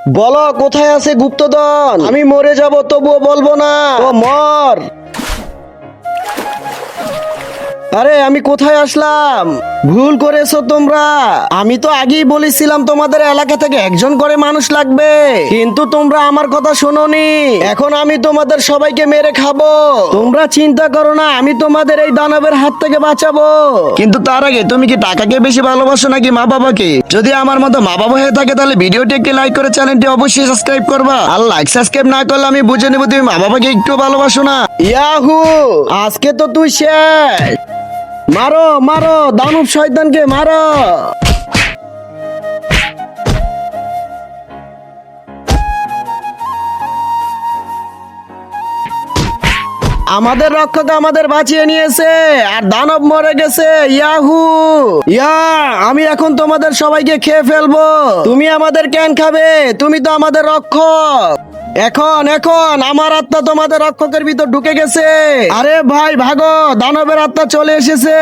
বলো কোথায় আছে গুপ্তধন? আমি মরে যাব তবুও বলবো না। ও মর। আরে আমি কোথায় আসলাম? ভুল করেছো তোমরা। আমি তো আগেই বলেছিলাম তোমাদের এলাকা থেকে একজন করে মানুষ লাগবে, কিন্তু তোমরা আমার কথা শোনোনি। এখন আমি তোমাদের সবাইকে মেরে খাবো। তোমরা চিন্তা করো না, আমি তোমাদের এই দানবের হাত থেকে বাঁচাবো। কিন্তু তার আগে তুমি কি টাকাকে বেশি ভালোবাসো নাকি মা বাবাকে? যদি আমার মতো মা বাবা হয়ে থাকে তাহলে ভিডিওটি একটি লাইক করে চ্যানেলটি অবশ্যই সাবস্ক্রাইব করবা। আর লাইক সাবস্ক্রাইব না করলে আমি বুঝে নেবো তুমি মা বাবাকে একটু ভালোবাসো না। ইয়াহু, আজকে তো তুই শেষ। মারো মারো দানব শয়তানকে মারো। আমাদের রক্ষক আমাদের বাঁচিয়ে নিয়েছে আর দানব মরে গেছে। ইয়াহু ইয়া, আমি এখন তোমাদের সবাইকে খেয়ে ফেলবো। তুমি আমাদের কেন খাবে? তুমি তো আমাদের রক্ষক। এখন এখন আমার আত্মা তোমাদের রক্ষকের ভিতর ঢুকে গেছে। আরে ভাই ভাগো, দানবের আত্মা চলে এসেছে।